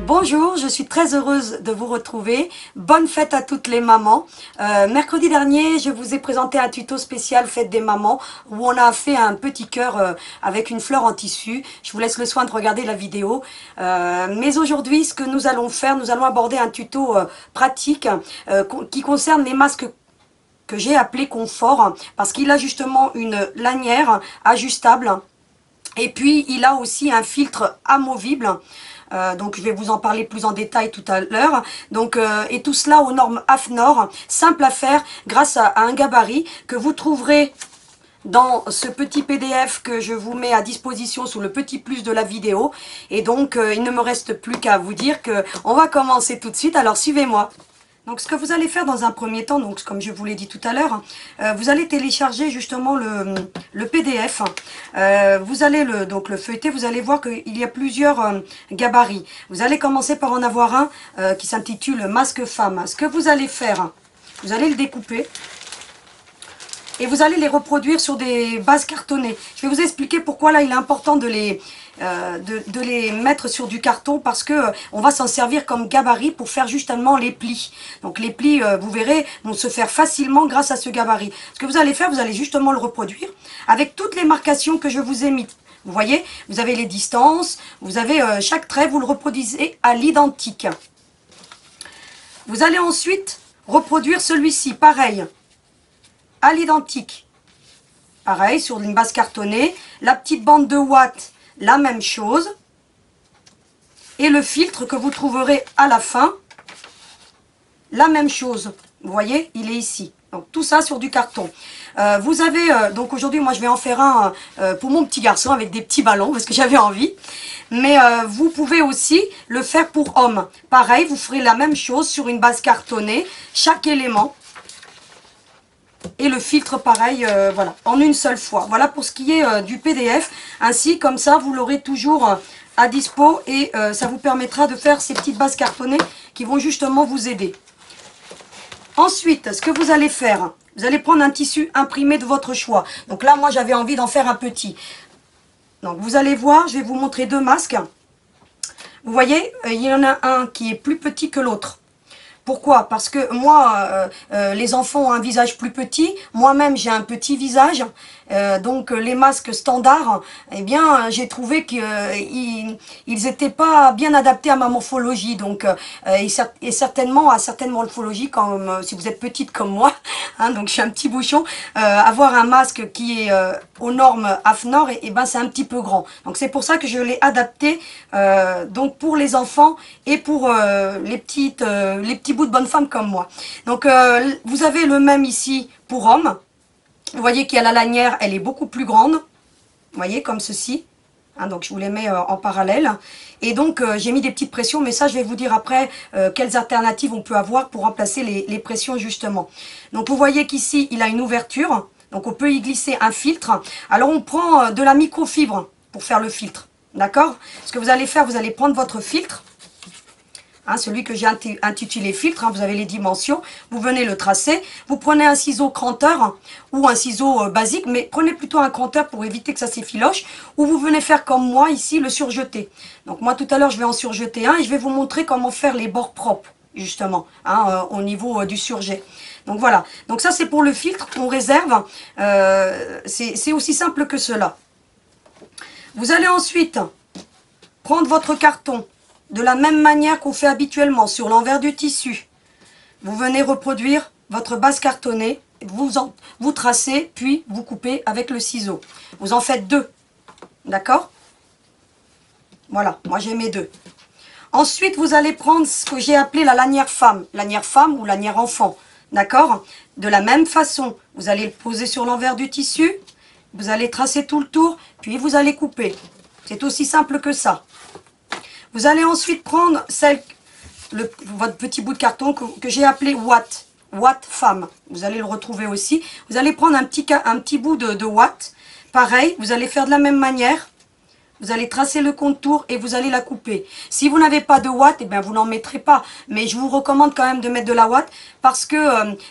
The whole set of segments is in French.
Bonjour, je suis très heureuse de vous retrouver. Bonne fête à toutes les mamans. Mercredi dernier, je vous ai présenté un tuto spécial fête des mamans où on a fait un petit cœur avec une fleur en tissu. Je vous laisse le soin de regarder la vidéo. Mais aujourd'hui, ce que nous allons faire, nous allons aborder un tuto pratique qui concerne les masques que j'ai appelé confort parce qu'il a justement une lanière ajustable et puis il a aussi un filtre amovible. Donc je vais vous en parler plus en détail tout à l'heure. Donc et tout cela aux normes AFNOR, simple à faire grâce à un gabarit que vous trouverez dans ce petit PDF que je vous mets à disposition sous le petit plus de la vidéo. Et donc il ne me reste plus qu'à vous dire que on va commencer tout de suite. Alors suivez-moi. Donc ce que vous allez faire dans un premier temps, donc comme je vous l'ai dit tout à l'heure, vous allez télécharger justement le PDF. Vous allez le feuilleter, vous allez voir qu'il y a plusieurs gabarits. Vous allez commencer par en avoir un qui s'intitule Masque femme. Ce que vous allez faire, vous allez le découper et vous allez les reproduire sur des bases cartonnées. Je vais vous expliquer pourquoi là il est important de les mettre sur du carton parce que on va s'en servir comme gabarit pour faire justement les plis. Donc les plis, vous verrez, vont se faire facilement grâce à ce gabarit. Ce que vous allez faire, vous allez justement le reproduire avec toutes les marcations que je vous ai mises. Vous voyez, vous avez les distances, vous avez chaque trait, vous le reproduisez à l'identique. Vous allez ensuite reproduire celui-ci, pareil, à l'identique. Pareil, sur une base cartonnée, la petite bande de watts, la même chose. Et le filtre que vous trouverez à la fin, la même chose. Vous voyez, il est ici. Donc tout ça sur du carton. Vous avez, donc aujourd'hui moi je vais en faire un pour mon petit garçon avec des petits ballons parce que j'avais envie. Mais vous pouvez aussi le faire pour homme. Pareil, vous ferez la même chose sur une base cartonnée, chaque élément. Et le filtre pareil, voilà, en une seule fois. Voilà pour ce qui est du PDF. Ainsi, comme ça, vous l'aurez toujours à dispo et ça vous permettra de faire ces petites bases cartonnées qui vont justement vous aider. Ensuite, ce que vous allez faire, vous allez prendre un tissu imprimé de votre choix. Donc là, moi, j'avais envie d'en faire un petit. Donc vous allez voir, je vais vous montrer deux masques. Vous voyez, il y en a un qui est plus petit que l'autre. Pourquoi? Parce que moi, les enfants ont un visage plus petit, moi-même j'ai un petit visage, donc les masques standards, eh bien j'ai trouvé qu'ils n'étaient pas bien adaptés à ma morphologie, donc et certainement à certaines morphologies, comme si vous êtes petite comme moi, hein, donc je suis un petit bouchon, avoir un masque qui est aux normes AFNOR, et ben c'est un petit peu grand. Donc c'est pour ça que je l'ai adapté donc pour les enfants et pour les petits bouts de bonne femme comme moi. Donc vous avez le même ici pour homme. Vous voyez qu'il y a la lanière, elle est beaucoup plus grande. Vous voyez, comme ceci. Hein, donc je vous les mets en parallèle. Et donc j'ai mis des petites pressions, mais ça je vais vous dire après quelles alternatives on peut avoir pour remplacer les pressions justement. Donc vous voyez qu'ici il a une ouverture. Donc on peut y glisser un filtre. Alors on prend de la microfibre pour faire le filtre. D'accord? Ce que vous allez faire, vous allez prendre votre filtre. Hein, celui que j'ai intitulé filtre, hein, vous avez les dimensions, vous venez le tracer, vous prenez un ciseau cranteur ou un ciseau basique, mais prenez plutôt un cranteur pour éviter que ça s'effiloche, ou vous venez faire comme moi ici le surjeter. Donc moi tout à l'heure je vais en surjeter un et je vais vous montrer comment faire les bords propres justement hein, au niveau du surjet. Donc voilà, donc ça c'est pour le filtre qu'on réserve, c'est aussi simple que cela. Vous allez ensuite prendre votre carton de la même manière qu'on fait habituellement sur l'envers du tissu. Vous venez reproduire votre base cartonnée, vous tracez, puis vous coupez avec le ciseau. Vous en faites deux, d'accord? Voilà, moi j'ai mes deux. Ensuite, vous allez prendre ce que j'ai appelé la lanière femme ou lanière enfant, d'accord? De la même façon, vous allez le poser sur l'envers du tissu, vous allez tracer tout le tour, puis vous allez couper. C'est aussi simple que ça. Vous allez ensuite prendre votre petit bout de carton que j'ai appelé Watt femme. Vous allez le retrouver aussi. Vous allez prendre un petit bout de Watt. Pareil, vous allez faire de la même manière. Vous allez tracer le contour et vous allez la couper. Si vous n'avez pas de ouate, eh bien vous n'en mettrez pas. Mais je vous recommande quand même de mettre de la ouate parce que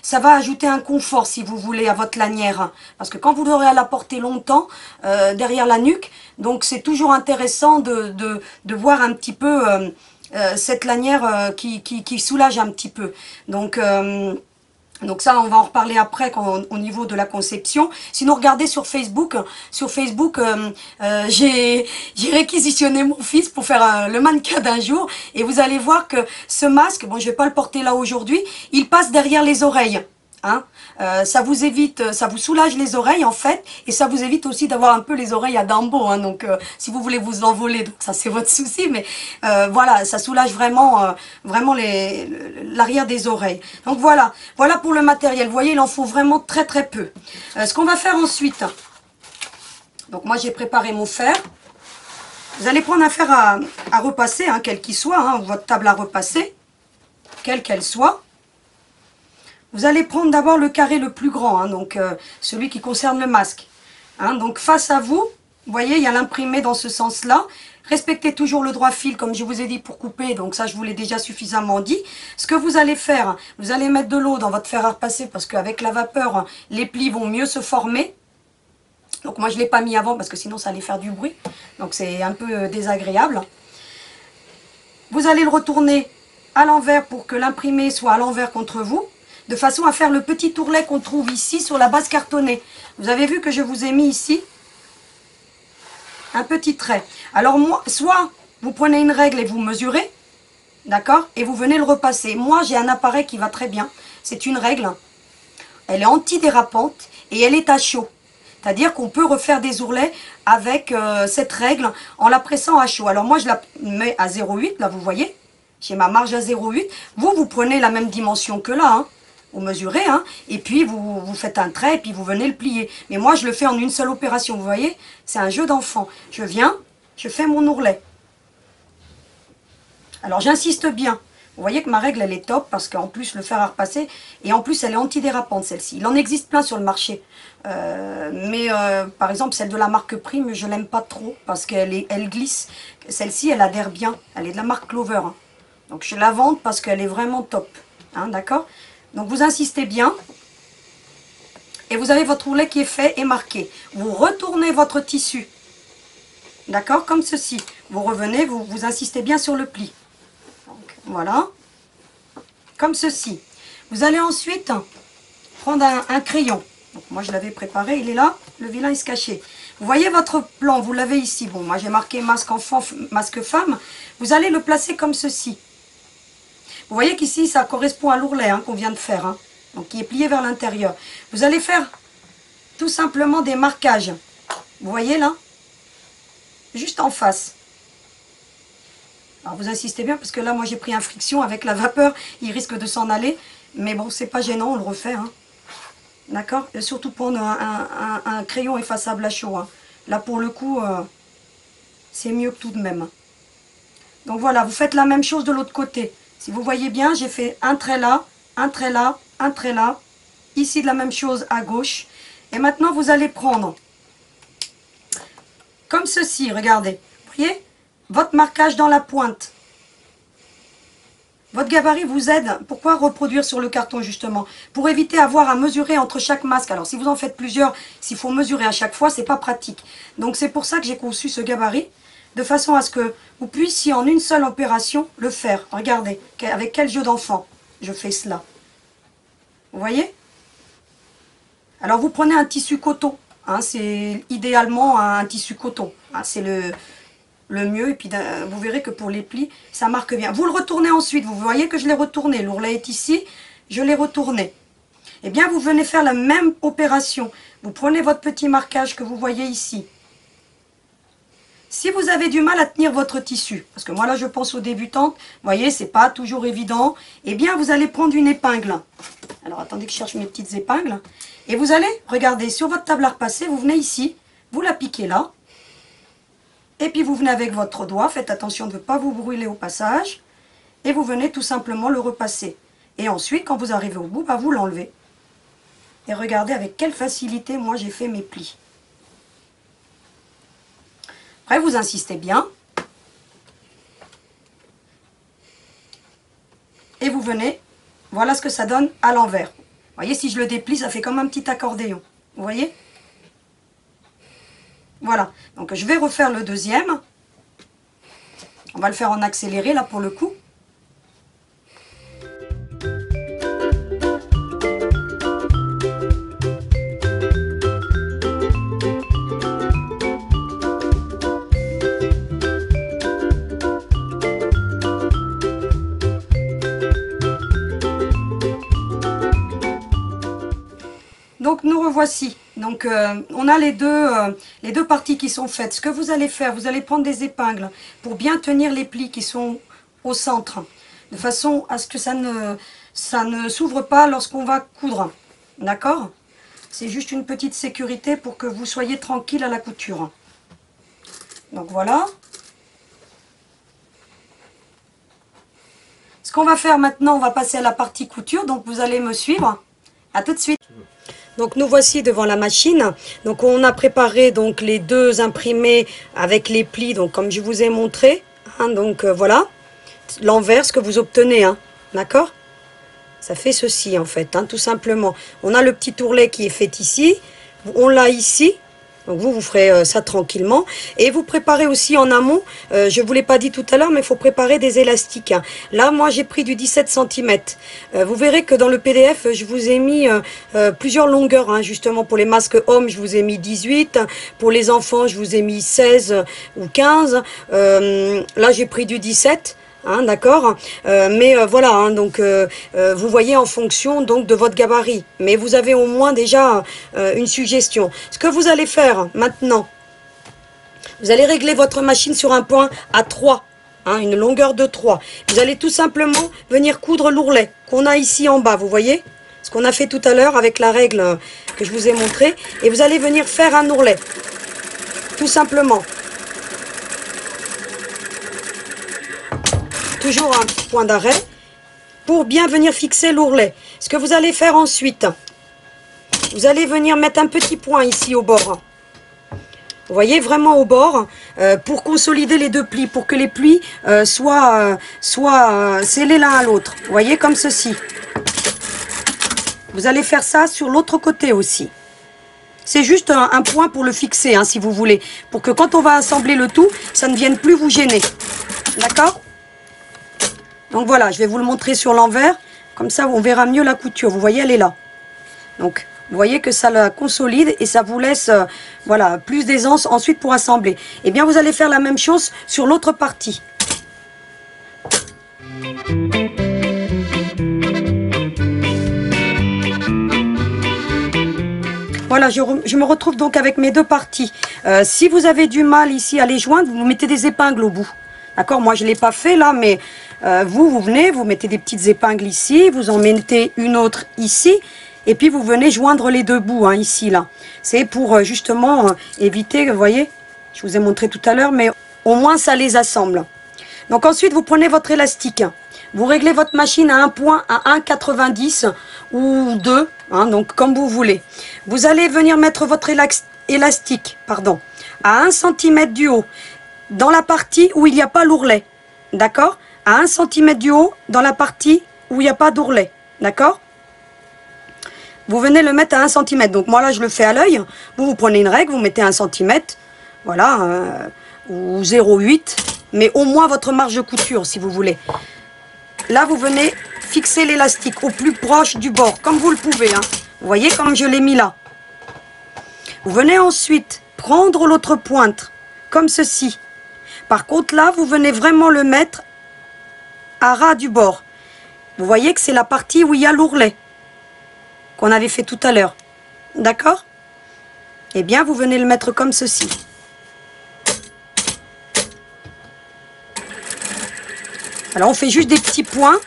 ça va ajouter un confort si vous voulez à votre lanière. Parce que quand vous aurez à la porter longtemps derrière la nuque, donc c'est toujours intéressant de voir un petit peu cette lanière qui soulage un petit peu. Donc ça, on va en reparler après au niveau de la conception. Sinon, regardez sur Facebook. Sur Facebook, j'ai réquisitionné mon fils pour faire le mannequin d'un jour. Et vous allez voir que ce masque, bon, je vais pas le porter là aujourd'hui, il passe derrière les oreilles. Hein, ça vous évite, ça vous soulage les oreilles en fait, et ça vous évite aussi d'avoir un peu les oreilles à Dumbo. Hein, donc, si vous voulez vous envoler, donc ça c'est votre souci, mais voilà, ça soulage vraiment, vraiment l'arrière des oreilles. Donc voilà, voilà pour le matériel. Vous voyez, il en faut vraiment très très peu. Ce qu'on va faire ensuite, donc moi j'ai préparé mon fer. Vous allez prendre un fer à repasser, hein, quel qu'il soit, hein, votre table à repasser, quelle qu'elle soit. Vous allez prendre d'abord le carré le plus grand, hein, donc celui qui concerne le masque. Hein, donc face à vous, vous voyez, il y a l'imprimé dans ce sens-là. Respectez toujours le droit fil, comme je vous ai dit, pour couper. Donc ça, je vous l'ai déjà suffisamment dit. Ce que vous allez faire, vous allez mettre de l'eau dans votre fer à repasser, parce qu'avec la vapeur, les plis vont mieux se former. Donc moi, je ne l'ai pas mis avant, parce que sinon, ça allait faire du bruit. Donc c'est un peu désagréable. Vous allez le retourner à l'envers pour que l'imprimé soit à l'envers contre vous, de façon à faire le petit ourlet qu'on trouve ici sur la base cartonnée. Vous avez vu que je vous ai mis ici un petit trait. Alors moi, soit vous prenez une règle et vous mesurez, d'accord, et vous venez le repasser. Moi, j'ai un appareil qui va très bien. C'est une règle. Elle est antidérapante et elle est à chaud. C'est-à-dire qu'on peut refaire des ourlets avec cette règle en la pressant à chaud. Alors moi, je la mets à 0,8, là, vous voyez. J'ai ma marge à 0,8. Vous prenez la même dimension que là, hein. Vous mesurez, hein, et puis vous faites un trait, et puis vous venez le plier. Mais moi, je le fais en une seule opération, vous voyez. C'est un jeu d'enfant. Je viens, je fais mon ourlet. Alors, j'insiste bien. Vous voyez que ma règle, elle est top, parce qu'en plus, le fer à repasser, et en plus, elle est antidérapante, celle-ci. Il en existe plein sur le marché. Par exemple, celle de la marque Prime, je l'aime pas trop, parce elle glisse. Celle-ci, elle adhère bien. Elle est de la marque Clover. Hein. Donc, je la vends parce qu'elle est vraiment top. Hein, d'accord ? Donc vous insistez bien et vous avez votre ourlet qui est fait et marqué. Vous retournez votre tissu, d'accord, comme ceci. Vous revenez, vous insistez bien sur le pli. Donc, voilà, comme ceci. Vous allez ensuite prendre un crayon. Donc, moi je l'avais préparé, il est là, le vilain est se caché. Vous voyez votre plan, vous l'avez ici. Bon, moi j'ai marqué masque enfant, masque femme. Vous allez le placer comme ceci. Vous voyez qu'ici, ça correspond à l'ourlet hein, qu'on vient de faire, hein, donc qui est plié vers l'intérieur. Vous allez faire tout simplement des marquages. Vous voyez là? Juste en face. Alors vous insistez bien parce que là, moi j'ai pris un friction avec la vapeur, il risque de s'en aller. Mais bon, c'est pas gênant, on le refait. Hein. D'accord? Surtout prendre un crayon effaçable à chaud. Hein. Là pour le coup, c'est mieux que tout de même. Donc voilà, vous faites la même chose de l'autre côté. Si vous voyez bien, j'ai fait un trait là, un trait là, un trait là. Ici, de la même chose à gauche. Et maintenant, vous allez prendre, comme ceci, regardez. Vous voyez, votre marquage dans la pointe. Votre gabarit vous aide. Pourquoi reproduire sur le carton, justement? Pour éviter d'avoir à mesurer entre chaque masque. Alors, si vous en faites plusieurs, s'il faut mesurer à chaque fois, c'est pas pratique. Donc, c'est pour ça que j'ai conçu ce gabarit. De façon à ce que vous puissiez en une seule opération le faire. Regardez, avec quel jeu d'enfant je fais cela. Vous voyez? Alors vous prenez un tissu coton. Hein, c'est idéalement un tissu coton. Hein, c'est le mieux. Et puis vous verrez que pour les plis, ça marque bien. Vous le retournez ensuite. Vous voyez que je l'ai retourné. L'ourlet est ici. Je l'ai retourné. Eh bien, vous venez faire la même opération. Vous prenez votre petit marquage que vous voyez ici. Si vous avez du mal à tenir votre tissu, parce que moi là je pense aux débutantes, vous voyez, c'est pas toujours évident, eh bien vous allez prendre une épingle. Alors attendez que je cherche mes petites épingles. Et vous allez, regardez, sur votre table à repasser, vous venez ici, vous la piquez là. Et puis vous venez avec votre doigt, faites attention de ne pas vous brûler au passage. Et vous venez tout simplement le repasser. Et ensuite, quand vous arrivez au bout, bah, vous l'enlevez. Et regardez avec quelle facilité moi j'ai fait mes plis. Après, vous insistez bien. Et vous venez, voilà ce que ça donne à l'envers. Vous voyez, si je le déplie, ça fait comme un petit accordéon. Vous voyez? Voilà. Donc, je vais refaire le deuxième. On va le faire en accéléré, là, pour le coup. Donc nous revoici. Donc on a les deux parties qui sont faites. Ce que vous allez faire, vous allez prendre des épingles pour bien tenir les plis qui sont au centre, de façon à ce que ça ne s'ouvre pas lorsqu'on va coudre. D'accord? C'est juste une petite sécurité pour que vous soyez tranquille à la couture. Donc voilà. Ce qu'on va faire maintenant, on va passer à la partie couture. Donc vous allez me suivre. À tout de suite. Donc nous voici devant la machine. Donc on a préparé donc les deux imprimés avec les plis, donc comme je vous ai montré. Hein, donc voilà l'envers, ce que vous obtenez. Hein, d'accord? Ça fait ceci en fait, hein, tout simplement. On a le petit ourlet qui est fait ici. On l'a ici. Donc vous ferez ça tranquillement. Et vous préparez aussi en amont, je ne vous l'ai pas dit tout à l'heure, mais il faut préparer des élastiques. Là, moi, j'ai pris du 17 cm. Vous verrez que dans le PDF, je vous ai mis plusieurs longueurs. Hein, justement, pour les masques hommes, je vous ai mis 18. Pour les enfants, je vous ai mis 16 ou 15. Là, j'ai pris du 17. Hein, d'accord, mais voilà, hein, donc vous voyez en fonction donc de votre gabarit, mais vous avez au moins déjà une suggestion. Ce que vous allez faire maintenant, vous allez régler votre machine sur un point à 3, hein, une longueur de 3. Vous allez tout simplement venir coudre l'ourlet qu'on a ici en bas, vous voyez, ce qu'on a fait tout à l'heure avec la règle que je vous ai montré, et vous allez venir faire un ourlet, tout simplement. Toujours un point d'arrêt pour bien venir fixer l'ourlet. Ce que vous allez faire ensuite, vous allez venir mettre un petit point ici au bord. Vous voyez, vraiment au bord, pour consolider les deux plis, pour que les plis soient scellés l'un à l'autre. Vous voyez, comme ceci. Vous allez faire ça sur l'autre côté aussi. C'est juste un point pour le fixer, hein, si vous voulez, pour que quand on va assembler le tout, ça ne vienne plus vous gêner. D'accord ? Donc voilà, je vais vous le montrer sur l'envers, comme ça on verra mieux la couture. Vous voyez, elle est là. Donc, vous voyez que ça la consolide et ça vous laisse voilà, plus d'aisance ensuite pour assembler. Et bien, vous allez faire la même chose sur l'autre partie. Voilà, je me retrouve donc avec mes deux parties. Si vous avez du mal ici à les joindre, vous mettez des épingles au bout. D'accord, moi je ne l'ai pas fait là, mais vous venez, vous mettez des petites épingles ici, vous en mettez une autre ici, et puis vous venez joindre les deux bouts, hein, ici, là. C'est pour justement éviter, vous voyez, je vous ai montré tout à l'heure, mais au moins ça les assemble. Donc ensuite, vous prenez votre élastique, vous réglez votre machine à un point, à 1,90 ou 2, hein, donc comme vous voulez. Vous allez venir mettre votre élastique, pardon, à 1 cm du haut, dans la partie où il n'y a pas l'ourlet, d'accord? À 1 cm du haut, dans la partie où il n'y a pas d'ourlet, d'accord? Vous venez le mettre à 1 cm. Donc moi là, je le fais à l'œil. Vous prenez une règle, vous mettez 1 cm, voilà, ou 0,8, mais au moins votre marge de couture, si vous voulez. Là, vous venez fixer l'élastique au plus proche du bord, comme vous le pouvez, hein. Vous voyez comme je l'ai mis là. Vous venez ensuite prendre l'autre pointe, comme ceci. Par contre, là, vous venez vraiment le mettre à ras du bord. Vous voyez que c'est la partie où il y a l'ourlet qu'on avait fait tout à l'heure. D'accord? Eh bien, vous venez le mettre comme ceci. Alors, on fait juste des petits points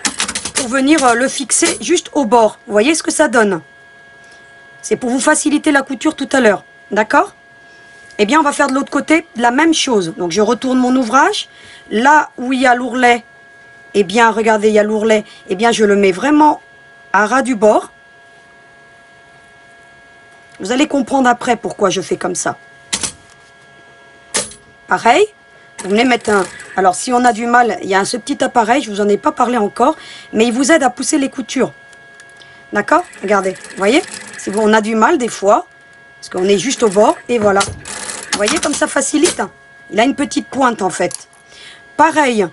pour venir le fixer juste au bord. Vous voyez ce que ça donne? C'est pour vous faciliter la couture tout à l'heure. D'accord? Eh bien, on va faire de l'autre côté la même chose. Donc, je retourne mon ouvrage. Là où il y a l'ourlet, eh bien, regardez, il y a l'ourlet. Eh bien, je le mets vraiment à ras du bord. Vous allez comprendre après pourquoi je fais comme ça. pareil, vous venez mettre un... Alors, si on a du mal, il y a ce petit appareil, je vous en ai pas parlé encore, mais il vous aide à pousser les coutures. D'accord? Regardez, vous voyez? Si on a du mal des fois, parce qu'on est juste au bord, et voilà. Vous voyez comme ça facilite, hein? Il a une petite pointe en fait. Pareil,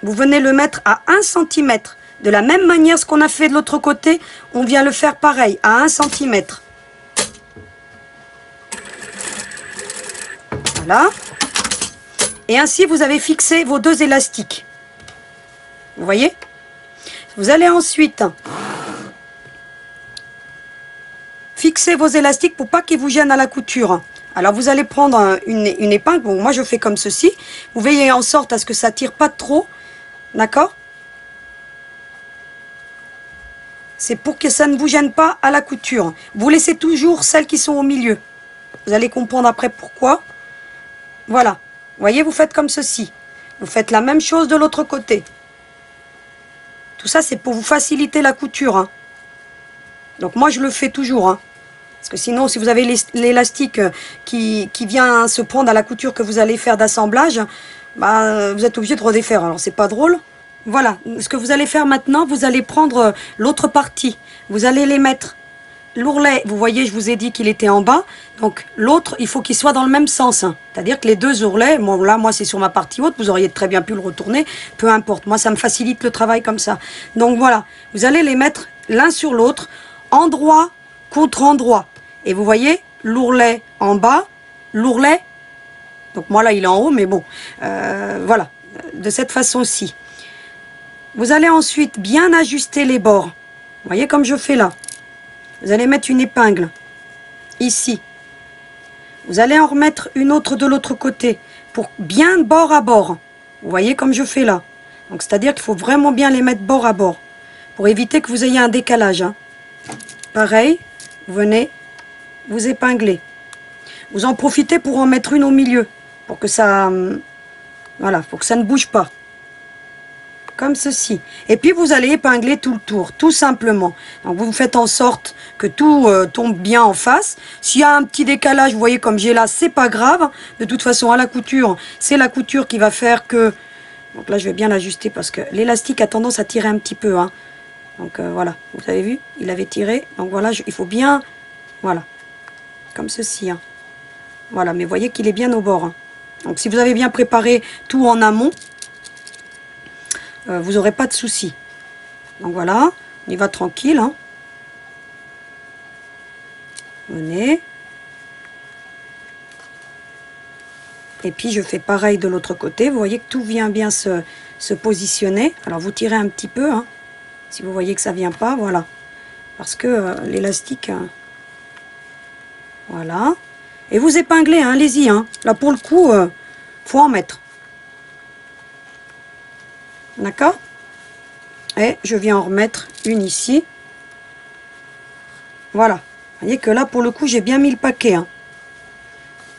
vous venez le mettre à 1 cm. De la même manière, ce qu'on a fait de l'autre côté, on vient le faire pareil, à 1 cm. Voilà. Et ainsi, vous avez fixé vos 2 élastiques. Vous voyez? Vous allez ensuite fixer vos élastiques pour pas qu'ils vous gênent à la couture. Alors, vous allez prendre une épingle. Bon, moi, je fais comme ceci. Vous veillez en sorte à ce que ça tire pas trop. D'accord? C'est pour que ça ne vous gêne pas à la couture. Vous laissez toujours celles qui sont au milieu. Vous allez comprendre après pourquoi. Voilà. Vous voyez, vous faites comme ceci. Vous faites la même chose de l'autre côté. Tout ça, c'est pour vous faciliter la couture. Hein. Donc, moi, je le fais toujours. Hein. Parce que sinon, si vous avez l'élastique qui vient se prendre à la couture que vous allez faire d'assemblage, bah, vous êtes obligé de redéfaire. Alors, c'est pas drôle. Voilà. Ce que vous allez faire maintenant, vous allez prendre l'autre partie. Vous allez les mettre. L'ourlet, vous voyez, je vous ai dit qu'il était en bas. Donc, l'autre, il faut qu'il soit dans le même sens. Hein. C'est-à-dire que les 2 ourlets, bon, là, moi, c'est sur ma partie haute. Vous auriez très bien pu le retourner. Peu importe. Moi, ça me facilite le travail comme ça. Donc, voilà. Vous allez les mettre l'un sur l'autre, endroit contre endroit. Et vous voyez, l'ourlet en bas, l'ourlet. Donc, moi, là, il est en haut, mais bon. Voilà. De cette façon-ci. Vous allez ensuite bien ajuster les bords. Vous voyez comme je fais là. Vous allez mettre une épingle ici. Vous allez en remettre une autre de l'autre côté pour bien bord à bord. Vous voyez comme je fais là. Donc c'est-à-dire qu'il faut vraiment bien les mettre bord à bord pour éviter que vous ayez un décalage. Hein. Pareil, vous venez, vous épinglez. Vous en profitez pour en mettre une au milieu pour que ça, voilà, pour que ça ne bouge pas. Comme ceci. Et puis vous allez épingler tout le tour, tout simplement. Donc vous faites en sorte que tout tombe bien en face. S'il y a un petit décalage, vous voyez comme j'ai là, c'est pas grave. De toute façon, à la couture, c'est la couture qui va faire que... Donc là, je vais bien l'ajuster parce que l'élastique a tendance à tirer un petit peu. Hein. Donc voilà, vous avez vu, il avait tiré. Donc voilà, il faut bien... Voilà, comme ceci. Hein. Voilà, mais vous voyez qu'il est bien au bord. Hein. Donc si vous avez bien préparé tout en amont, vous n'aurez pas de soucis. Donc voilà, on y va tranquille. Hein. Venez. Et puis je fais pareil de l'autre côté. Vous voyez que tout vient bien se positionner. Alors vous tirez un petit peu. Hein, si vous voyez que ça ne vient pas, voilà. Parce que l'élastique... voilà. Et vous épinglez, hein, allez-y. Hein. Là pour le coup, faut en mettre. D'accord? Et je viens en remettre une ici. Voilà. Vous voyez que là, pour le coup, j'ai bien mis le paquet. Hein,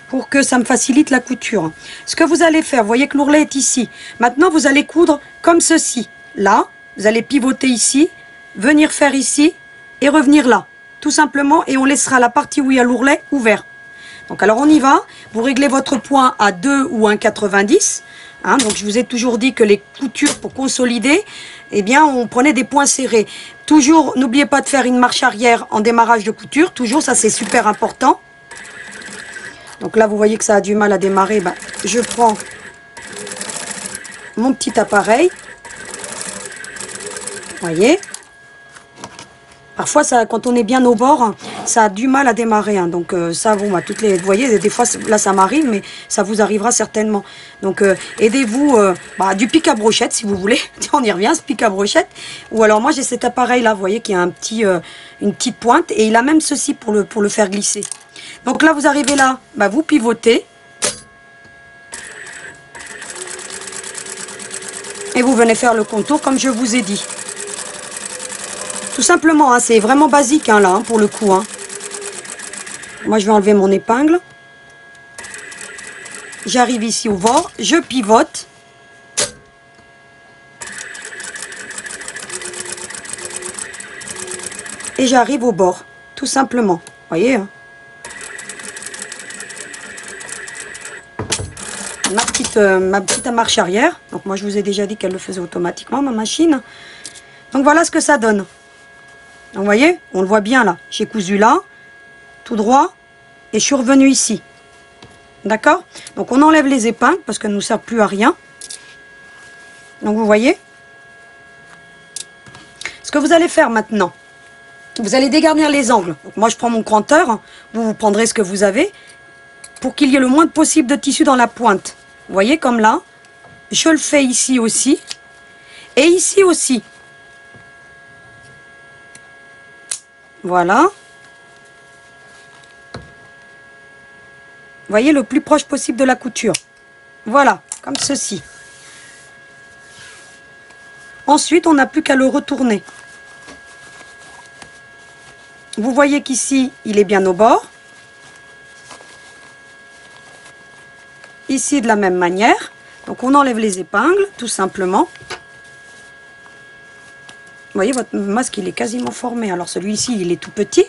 pour que ça me facilite la couture. Ce que vous allez faire, vous voyez que l'ourlet est ici. Maintenant, vous allez coudre comme ceci. Là, vous allez pivoter ici, venir faire ici et revenir là. Tout simplement, et on laissera la partie où il y a l'ourlet ouvert. Donc, alors, on y va. Vous réglez votre point à 2 ou 1,90. Hein, donc je vous ai toujours dit que les coutures pour consolider, eh bien on prenait des points serrés. Toujours, n'oubliez pas de faire une marche arrière en démarrage de couture. Toujours, ça c'est super important. Donc là vous voyez que ça a du mal à démarrer. Ben, je prends mon petit appareil. Vous voyez. Parfois, ça, quand on est bien au bord, ça a du mal à démarrer. Hein. Donc ça, bon, bah, toutes les, vous voyez, des fois, là, ça m'arrive, mais ça vous arrivera certainement. Donc, aidez-vous du pic à brochette, si vous voulez. On y revient, ce pic à brochette. Ou alors, moi, j'ai cet appareil-là, vous voyez, qui a une petite pointe. Et il a même ceci pour le faire glisser. Donc là, vous arrivez là, bah, vous pivotez. Et vous venez faire le contour, comme je vous ai dit. Tout simplement, hein, c'est vraiment basique hein, là, hein, pour le coup. Hein. Moi, je vais enlever mon épingle. J'arrive ici au bord, je pivote. Et j'arrive au bord, tout simplement. Vous voyez hein. ma petite marche arrière. Donc moi je vous ai déjà dit qu'elle le faisait automatiquement, ma machine. Donc voilà ce que ça donne. Donc vous voyez, on le voit bien là. J'ai cousu là, tout droit, et je suis revenue ici. D'accord? Donc on enlève les épingles parce qu'elles ne nous servent plus à rien. Donc vous voyez. Ce que vous allez faire maintenant, vous allez dégarnir les angles. Donc moi je prends mon cranteur, vous prendrez ce que vous avez, pour qu'il y ait le moins possible de tissu dans la pointe. Vous voyez comme là, je le fais ici aussi, et ici aussi. Voilà. Vous voyez, le plus proche possible de la couture. Voilà, comme ceci. Ensuite, on n'a plus qu'à le retourner. Vous voyez qu'ici, il est bien au bord. Ici, de la même manière. Donc, on enlève les épingles, tout simplement. Vous voyez, votre masque, il est quasiment formé. Alors, celui-ci, il est tout petit.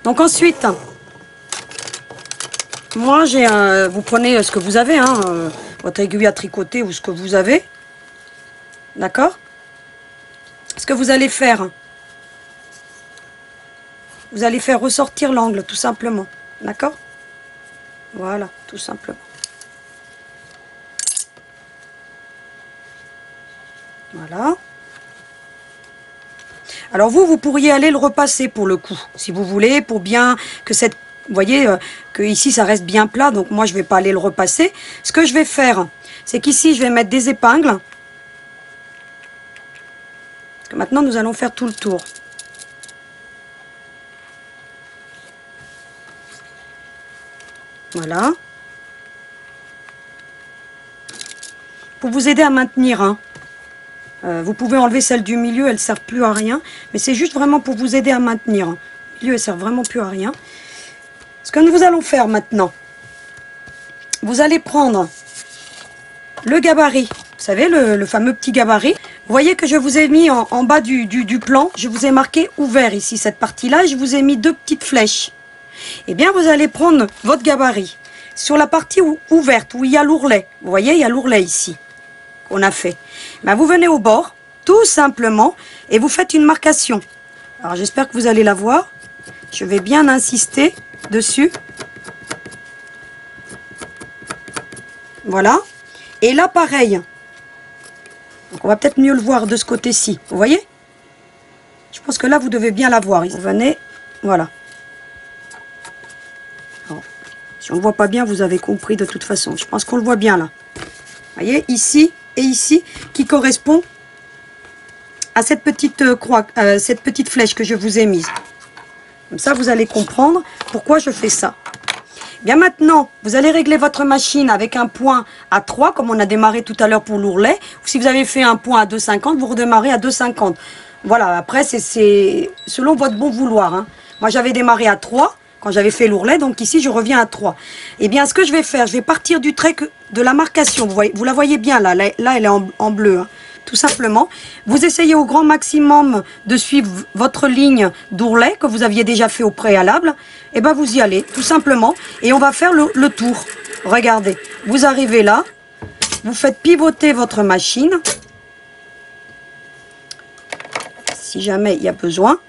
Donc, ensuite, moi, vous prenez ce que vous avez, hein, votre aiguille à tricoter ou ce que vous avez. D'accord? Ce que vous allez faire, vous allez faire ressortir l'angle, tout simplement. D'accord? Voilà, tout simplement. Voilà. Alors vous pourriez aller le repasser pour le coup, si vous voulez, pour bien que cette... Vous voyez que ici ça reste bien plat, donc moi je ne vais pas aller le repasser. Ce que je vais faire, c'est qu'ici je vais mettre des épingles. Parce que maintenant nous allons faire tout le tour. Voilà. Pour vous aider à maintenir, hein. Vous pouvez enlever celle du milieu, elle ne sert plus à rien. Mais c'est juste vraiment pour vous aider à maintenir. Le milieu, elle ne sert vraiment plus à rien. Ce que nous allons faire maintenant, vous allez prendre le gabarit. Vous savez, le fameux petit gabarit. Vous voyez que je vous ai mis en bas du plan, je vous ai marqué ouvert ici, cette partie-là. Je vous ai mis deux petites flèches. Eh bien, vous allez prendre votre gabarit. Sur la partie ouverte, où il y a l'ourlet. Vous voyez, il y a l'ourlet ici. On a fait. Ben, vous venez au bord, tout simplement, et vous faites une marcation. Alors j'espère que vous allez la voir. Je vais bien insister dessus. Voilà. Et là, pareil. Donc, on va peut-être mieux le voir de ce côté-ci. Vous voyez? Je pense que là, vous devez bien la voir. Vous venez, voilà. Alors, si on ne le voit pas bien, vous avez compris de toute façon. Je pense qu'on le voit bien là. Vous voyez, ici et ici, qui correspond à cette petite croix, cette petite flèche que je vous ai mise. Comme ça, vous allez comprendre pourquoi je fais ça. Bien maintenant, vous allez régler votre machine avec un point à 3, comme on a démarré tout à l'heure pour l'ourlet. Ou si vous avez fait un point à 2,50, vous redémarrez à 2,50. Voilà, après, c'est selon votre bon vouloir, hein. Moi, j'avais démarré à 3 quand j'avais fait l'ourlet, donc ici, je reviens à 3. Eh bien, ce que je vais faire, je vais partir du trait de la marcation. Vous la voyez bien, là, elle est en bleu, hein. Tout simplement, vous essayez au grand maximum de suivre votre ligne d'ourlet que vous aviez déjà fait au préalable. Et bien vous y allez, tout simplement. Et on va faire le tour. Regardez, vous arrivez là, vous faites pivoter votre machine. Si jamais il y a besoin.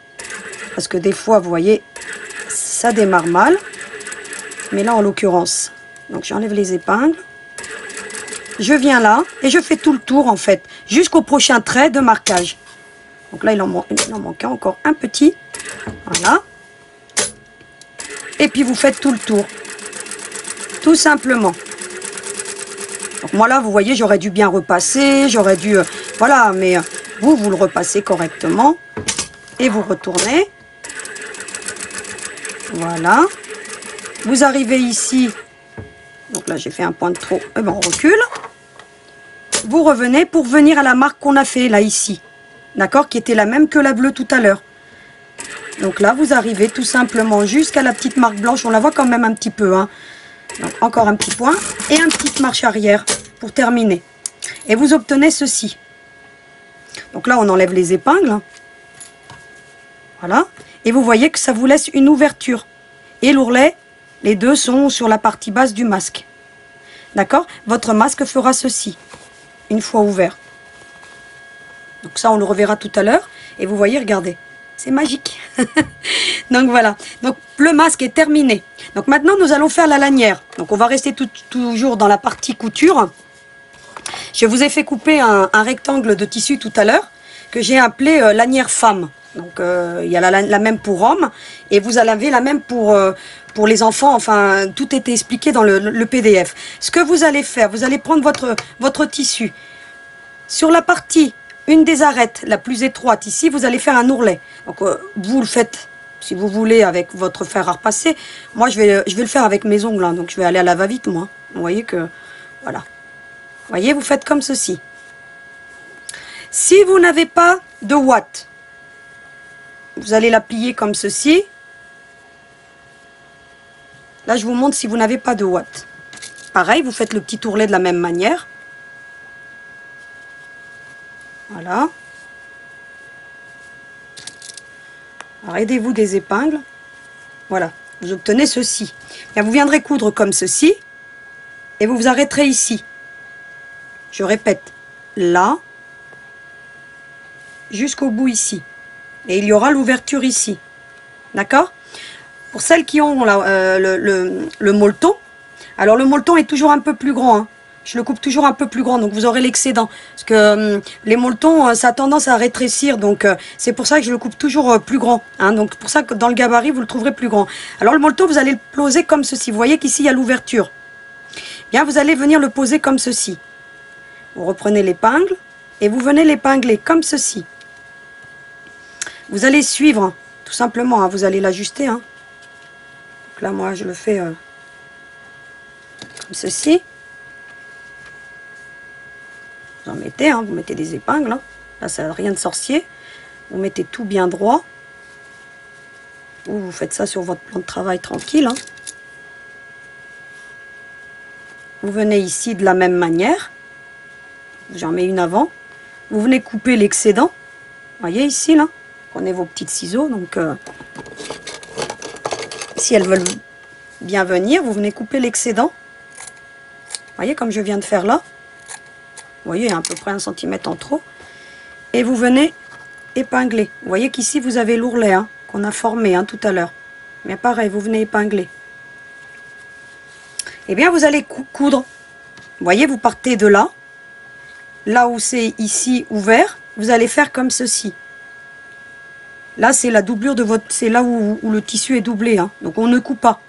Parce que des fois, vous voyez, ça démarre mal. Mais là, en l'occurrence, donc j'enlève les épingles. Je viens là et je fais tout le tour en fait, jusqu'au prochain trait de marquage. Donc là, il en manquait encore un petit. Voilà. Et puis vous faites tout le tour. Tout simplement. Donc moi là, vous voyez, j'aurais dû bien repasser, j'aurais dû... voilà, mais vous le repassez correctement. Et vous retournez. Voilà. Vous arrivez ici. Donc là, j'ai fait un point de trop. Et ben, on recule. Vous revenez pour venir à la marque qu'on a fait là, ici. D'accord? Qui était la même que la bleue tout à l'heure. Donc là, vous arrivez tout simplement jusqu'à la petite marque blanche. On la voit quand même un petit peu, hein. Donc, encore un petit point. Et une petite marche arrière pour terminer. Et vous obtenez ceci. Donc là, on enlève les épingles. Voilà. Et vous voyez que ça vous laisse une ouverture. Et l'ourlet, les deux sont sur la partie basse du masque. D'accord? Votre masque fera ceci, une fois ouvert. Donc ça, on le reverra tout à l'heure. Et vous voyez, regardez, c'est magique. Donc voilà, donc le masque est terminé. Donc maintenant, nous allons faire la lanière. Donc on va rester toujours dans la partie couture. Je vous ai fait couper un rectangle de tissu tout à l'heure, que j'ai appelé lanière femme. Donc il y a la même pour hommes, et vous en avez la même pour les enfants. Enfin, tout était expliqué dans le PDF. Ce que vous allez faire, vous allez prendre votre tissu. Sur la partie, une des arêtes la plus étroite ici, vous allez faire un ourlet. Donc vous le faites, si vous voulez, avec votre fer à repasser. Moi, je vais le faire avec mes ongles, hein, donc je vais aller à la va-vite, moi. Vous voyez que, voilà. Vous voyez, vous faites comme ceci. Si vous n'avez pas de ouate, vous allez la plier comme ceci. Là, je vous montre si vous n'avez pas de ouate. Pareil, vous faites le petit ourlet de la même manière. Voilà. Alors, aidez-vous des épingles. Voilà, vous obtenez ceci. Bien, vous viendrez coudre comme ceci. Et vous vous arrêterez ici. Je répète, là, jusqu'au bout ici. Et il y aura l'ouverture ici. D'accord? Pour celles qui ont le molleton, alors le molleton est toujours un peu plus grand, hein. Je le coupe toujours un peu plus grand, donc vous aurez l'excédent. Parce que les molletons, ça a tendance à rétrécir, donc c'est pour ça que je le coupe toujours plus grand. Hein, donc pour ça que dans le gabarit, vous le trouverez plus grand. Alors le molleton, vous allez le poser comme ceci. Vous voyez qu'ici, il y a l'ouverture. Bien, vous allez venir le poser comme ceci. Vous reprenez l'épingle et vous venez l'épingler comme ceci. Vous allez suivre, tout simplement, hein, vous allez l'ajuster. Hein. Donc là, moi, je le fais comme ceci. Vous en mettez, hein, vous mettez des épingles. Hein. Là, ça n'a rien de sorcier. Vous mettez tout bien droit. Ou vous faites ça sur votre plan de travail tranquille. Hein. Vous venez ici de la même manière. J'en mets une avant. Vous venez couper l'excédent. Vous voyez ici, là. Prenez vos petites ciseaux. Donc, si elles veulent bien venir, vous venez couper l'excédent. Vous voyez, comme je viens de faire là. Vous voyez, à peu près 1 centimètre en trop. Et vous venez épingler. Vous voyez qu'ici, vous avez l'ourlet hein, qu'on a formé hein, tout à l'heure. Mais pareil, vous venez épingler. Eh bien, vous allez coudre. Vous voyez, vous partez de là. Là où c'est ici ouvert, vous allez faire comme ceci. Là, c'est la doublure de votre... C'est là où le tissu est doublé. Hein. Donc, on ne coupe pas.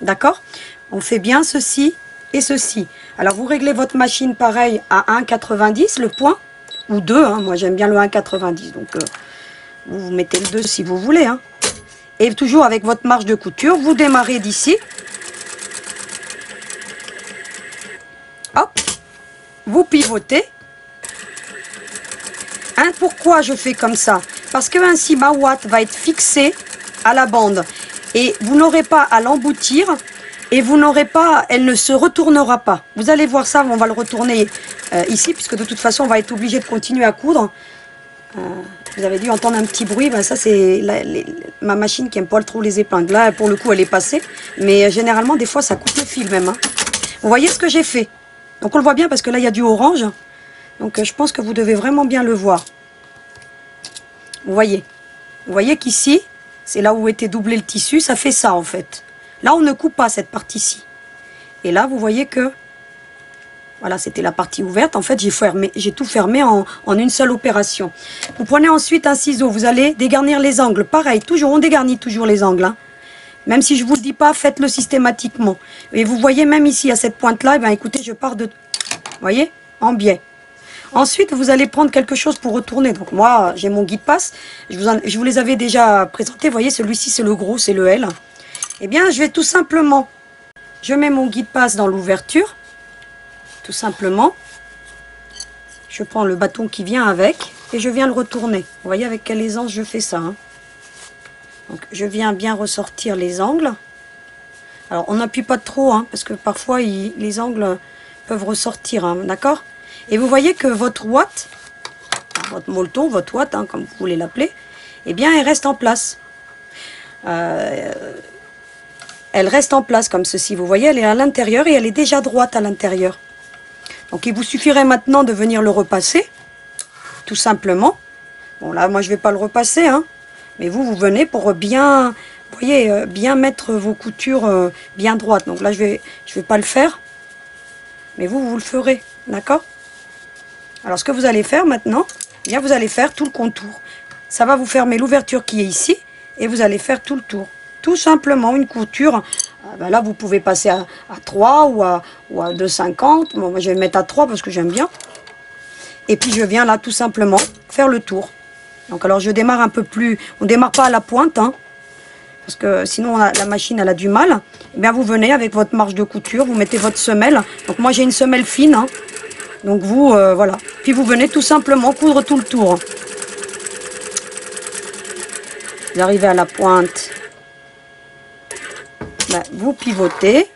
D'accord? On fait bien ceci et ceci. Alors, vous réglez votre machine pareil à 1,90 le point. Ou 2. Hein. Moi, j'aime bien le 1,90. Donc, vous mettez le 2 si vous voulez. Hein. Et toujours avec votre marge de couture, vous démarrez d'ici. Hop. Vous pivotez. Hein, pourquoi je fais comme ça? Parce que ainsi ma ouate va être fixée à la bande et vous n'aurez pas à l'emboutir et vous n'aurez pas, elle ne se retournera pas. Vous allez voir ça, on va le retourner ici puisque de toute façon on va être obligé de continuer à coudre. Vous avez dû entendre un petit bruit, ben ça c'est ma machine qui aime pas trop les épingles. Là pour le coup elle est passée, mais généralement des fois ça coupe le fil même. Hein. Vous voyez ce que j'ai fait? Donc on le voit bien parce que là il y a du orange. Donc je pense que vous devez vraiment bien le voir. Vous voyez qu'ici, c'est là où était doublé le tissu, ça fait ça en fait. Là on ne coupe pas cette partie-ci. Et là vous voyez que, voilà c'était la partie ouverte, en fait j'ai tout fermé en une seule opération. Vous prenez ensuite un ciseau, vous allez dégarnir les angles. Pareil, toujours, on dégarnit toujours les angles. Hein. Même si je ne vous le dis pas, faites-le systématiquement. Et vous voyez même ici à cette pointe-là, eh bien, écoutez, je pars de, vous voyez, en biais. Ensuite, vous allez prendre quelque chose pour retourner. Donc moi, j'ai mon guide-passe. Je vous les avais déjà présentés. Vous voyez, celui-ci, c'est le gros, c'est le L. Eh bien, je vais tout simplement... Je mets mon guide-passe dans l'ouverture. Tout simplement. Je prends le bâton qui vient avec et je viens le retourner. Vous voyez avec quelle aisance je fais ça. Hein. Donc, je viens bien ressortir les angles. Alors, on n'appuie pas trop, hein, parce que parfois, les angles peuvent ressortir. Hein, d'accord ? Et vous voyez que votre ouate, votre molleton, votre ouate, hein, comme vous voulez l'appeler, eh bien, elle reste en place. elle reste en place comme ceci. Vous voyez, elle est à l'intérieur et elle est déjà droite à l'intérieur. Donc il vous suffirait maintenant de venir le repasser, tout simplement. Bon là, moi je vais pas le repasser, hein. Mais vous venez pour bien, vous voyez, bien mettre vos coutures bien droites. Donc là, je vais pas le faire. Mais vous le ferez, d'accord? Alors ce que vous allez faire maintenant, eh bien vous allez faire tout le contour. Ça va vous fermer l'ouverture qui est ici et vous allez faire tout le tour. Tout simplement une couture. Ben là vous pouvez passer à 3 ou à 2,50. Bon, moi je vais mettre à 3 parce que j'aime bien. Et puis je viens là tout simplement faire le tour. Donc alors je démarre un peu plus, on démarre pas à la pointe, hein, parce que sinon la machine elle a du mal. Eh bien vous venez avec votre marge de couture, vous mettez votre semelle. Donc moi j'ai une semelle fine, hein. Donc vous, voilà. Puis vous venez tout simplement coudre tout le tour. Vous arrivez à la pointe. Ben, vous pivotez.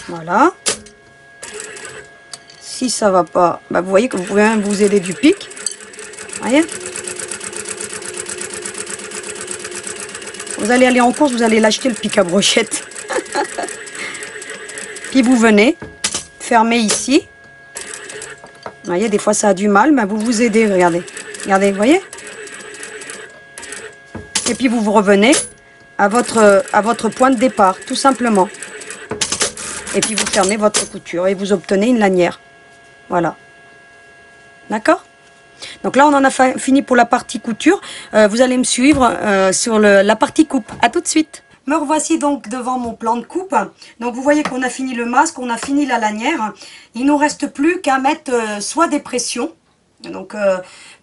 Voilà. Si ça va pas, ben vous voyez que vous pouvez même vous aider du pic. Voyez? Vous allez aller en course, vous allez l'acheter le pic à brochette. Puis vous venez, fermez ici. Vous voyez, des fois ça a du mal, mais vous vous aidez, regardez. Regardez, vous voyez? Et puis vous revenez à votre point de départ, tout simplement. Et puis vous fermez votre couture et vous obtenez une lanière. Voilà. D'accord? Donc là, on en a fini pour la partie couture. Vous allez me suivre sur la partie coupe. À tout de suite. Me revoici donc devant mon plan de coupe. Donc vous voyez qu'on a fini le masque, on a fini la lanière. Il ne nous reste plus qu'à mettre soit des pressions. Donc,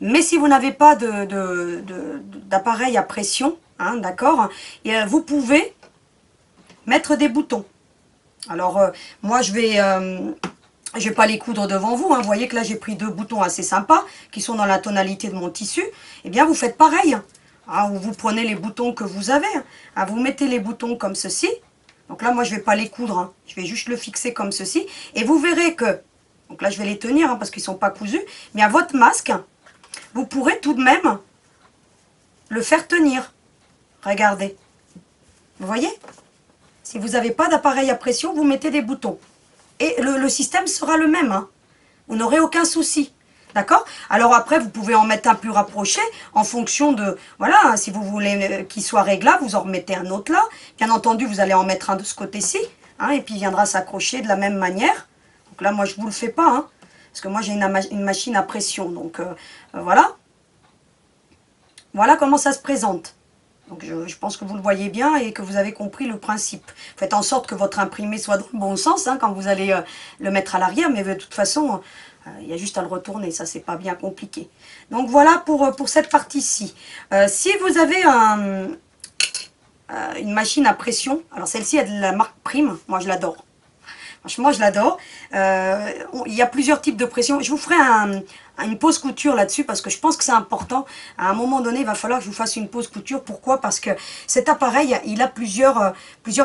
mais si vous n'avez pas d'appareil à pression, hein, d'accord, vous pouvez mettre des boutons. Alors moi je vais pas les coudre devant vous, hein. Vous voyez que là j'ai pris 2 boutons assez sympas qui sont dans la tonalité de mon tissu. Eh bien vous faites pareil, hein. Vous prenez les boutons que vous avez, hein. Vous mettez les boutons comme ceci. Donc là moi je vais pas les coudre, hein. Je vais juste le fixer comme ceci. Et vous verrez que, donc là je vais les tenir, hein, parce qu'ils sont pas cousus, mais à votre masque, vous pourrez tout de même le faire tenir. Regardez. Vous voyez? Si vous n'avez pas d'appareil à pression, vous mettez des boutons. Et le système sera le même, hein. Vous n'aurez aucun souci. D'accord? Alors après, vous pouvez en mettre un plus rapproché en fonction de... Voilà, hein, si vous voulez qu'il soit réglable, vous en remettez un autre là. Bien entendu, vous allez en mettre un de ce côté-ci. Hein, et puis il viendra s'accrocher de la même manière. Donc là, moi, je ne vous le fais pas. Hein, parce que moi, j'ai une machine à pression. Donc voilà. Voilà comment ça se présente. Donc je pense que vous le voyez bien et que vous avez compris le principe. Faites en sorte que votre imprimé soit dans le bon sens, hein, quand vous allez le mettre à l'arrière, mais de toute façon, il y a juste à le retourner, ça c'est pas bien compliqué. Donc voilà pour cette partie-ci. Si vous avez une machine à pression, alors celle-ci est de la marque Prime, moi je l'adore. Franchement, je l'adore. Il y a plusieurs types de pression. Je vous ferai une pause couture là-dessus parce que je pense que c'est important. À un moment donné, il va falloir que je vous fasse une pause couture. Pourquoi? Parce que cet appareil, il a plusieurs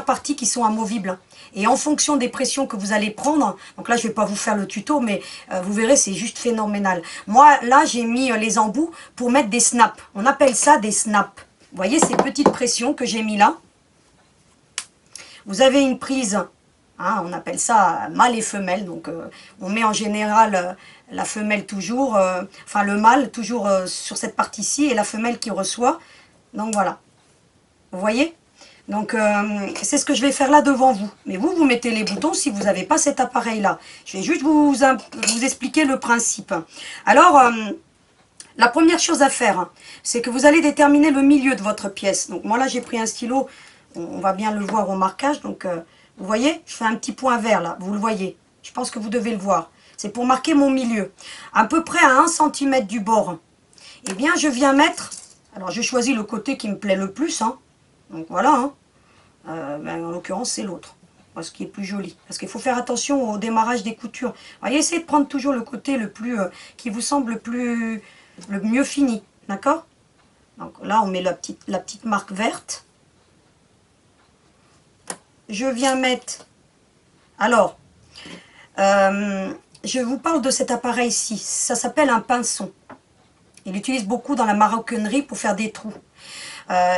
parties qui sont amovibles. Et en fonction des pressions que vous allez prendre, donc là, je ne vais pas vous faire le tuto, mais vous verrez, c'est juste phénoménal. Moi, là, j'ai mis les embouts pour mettre des snaps. On appelle ça des snaps. Vous voyez ces petites pressions que j'ai mis là? Vous avez une prise... Hein, on appelle ça mâle et femelle, donc on met en général la femelle toujours, enfin le mâle toujours sur cette partie-ci et la femelle qui reçoit. Donc voilà, vous voyez? Donc c'est ce que je vais faire là devant vous. Mais vous mettez les boutons si vous n'avez pas cet appareil-là. Je vais juste vous expliquer le principe. Alors, la première chose à faire, c'est que vous allez déterminer le milieu de votre pièce. Donc moi là j'ai pris un stylo, on va bien le voir au marquage, donc... vous voyez, je fais un petit point vert là, vous le voyez. Je pense que vous devez le voir. C'est pour marquer mon milieu. À peu près à 1 cm du bord. Eh bien, je viens mettre... Alors, j'ai choisi le côté qui me plaît le plus. Hein. Donc, voilà. Hein. Ben, en l'occurrence, c'est l'autre. Ce qui est plus joli. Parce qu'il faut faire attention au démarrage des coutures. Vous voyez, essayez de prendre toujours le côté le plus... qui vous semble le mieux fini. D'accord? Donc, là, on met la petite marque verte. Je viens mettre, alors, je vous parle de cet appareil-ci, ça s'appelle un pinçon. Il l'utilise beaucoup dans la maroquinerie pour faire des trous.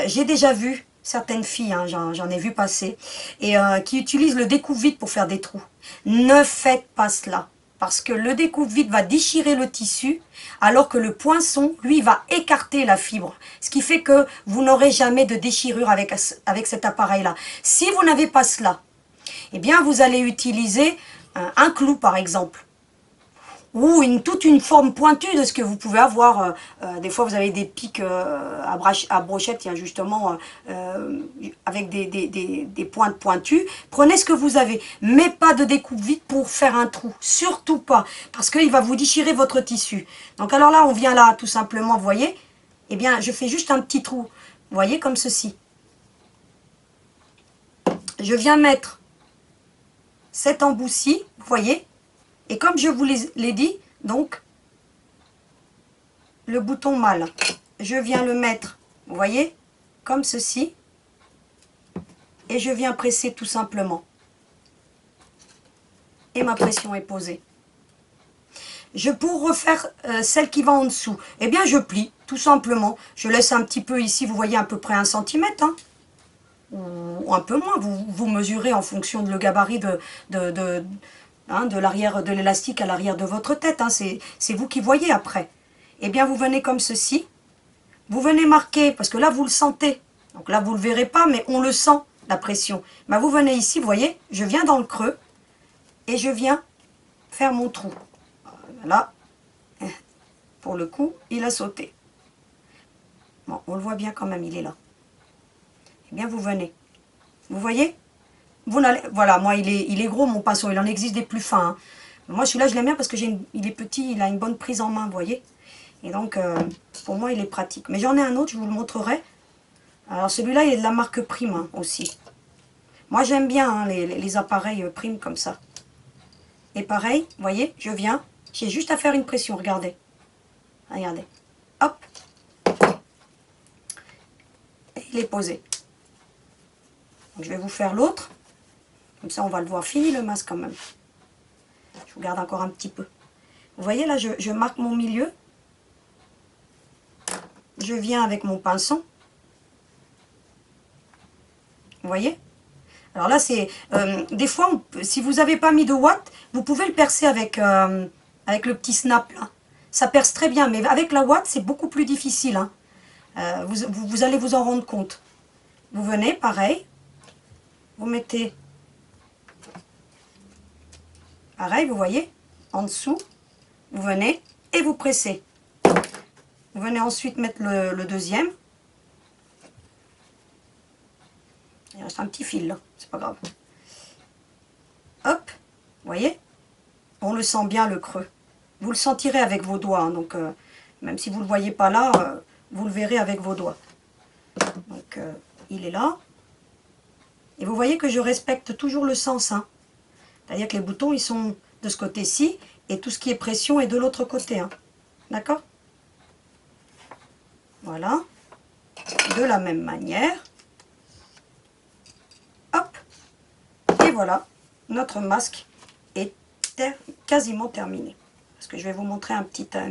J'ai déjà vu certaines filles, hein, j'en ai vu passer, et qui utilisent le découpe-vide pour faire des trous. Ne faites pas cela, parce que le découpe-vide va déchirer le tissu, alors que le poinçon, lui, va écarter la fibre. Ce qui fait que vous n'aurez jamais de déchirure avec cet appareil-là. Si vous n'avez pas cela, eh bien, vous allez utiliser un clou, par exemple, ou toute une forme pointue de ce que vous pouvez avoir. Des fois, vous avez des pics à brochette, justement, avec des pointes pointues. Prenez ce que vous avez, mais pas de découpe vide pour faire un trou. Surtout pas, parce qu'il va vous déchirer votre tissu. Donc alors là, on vient là, tout simplement, vous voyez, eh bien, je fais juste un petit trou, vous voyez, comme ceci. Je viens mettre cet embout-ci, vous voyez. Et comme je vous l'ai dit, donc, le bouton mâle, je viens le mettre, vous voyez, comme ceci. Et je viens presser tout simplement. Et ma pression est posée. Pour refaire celle qui va en dessous, eh bien je plie, tout simplement. Je laisse un petit peu ici, vous voyez, à peu près 1 centimètre, hein, ou un peu moins. Vous mesurez en fonction de le gabarit de l'arrière de l'élastique à l'arrière de votre tête, hein, c'est vous qui voyez après. Eh bien vous venez comme ceci, vous venez marquer, parce que là vous le sentez, donc là vous ne le verrez pas, mais on le sent, la pression. Ben, vous venez ici, vous voyez, je viens dans le creux, et je viens faire mon trou. Voilà, pour le coup, il a sauté. Bon, on le voit bien quand même, il est là. Eh bien vous venez, vous voyez? Voilà, moi il est gros mon pinceau, il en existe des plus fins. Hein. Moi celui-là je l'aime bien parce que il est petit, il a une bonne prise en main, vous voyez. Et donc pour moi il est pratique. Mais j'en ai un autre, je vous le montrerai. Alors celui-là il est de la marque Prime hein, aussi. Moi j'aime bien hein, les appareils Prime comme ça. Et pareil, vous voyez, je viens, j'ai juste à faire une pression, regardez. Regardez, hop. Et il est posé. Donc je vais vous faire l'autre. Comme ça, on va le voir fini le masque quand même. Je vous garde encore un petit peu. Vous voyez là, je marque mon milieu. Je viens avec mon pinceau. Vous voyez? Alors là, c'est... des fois, si vous n'avez pas mis de ouate, vous pouvez le percer avec le petit snap là. Ça perce très bien, mais avec la ouate, c'est beaucoup plus difficile. Hein. Vous allez vous en rendre compte. Vous venez, pareil. Vous mettez... Pareil, vous voyez, en dessous, vous venez et vous pressez. Vous venez ensuite mettre le deuxième. Il reste un petit fil là, c'est pas grave. Hop, vous voyez, on le sent bien le creux. Vous le sentirez avec vos doigts, hein, donc même si vous ne le voyez pas là, vous le verrez avec vos doigts. Donc il est là. Et vous voyez que je respecte toujours le sens, hein. C'est-à-dire que les boutons, ils sont de ce côté-ci, et tout ce qui est pression est de l'autre côté. Hein. D'accord? Voilà. De la même manière. Hop. Et voilà, notre masque est quasiment terminé. Parce que je vais vous montrer une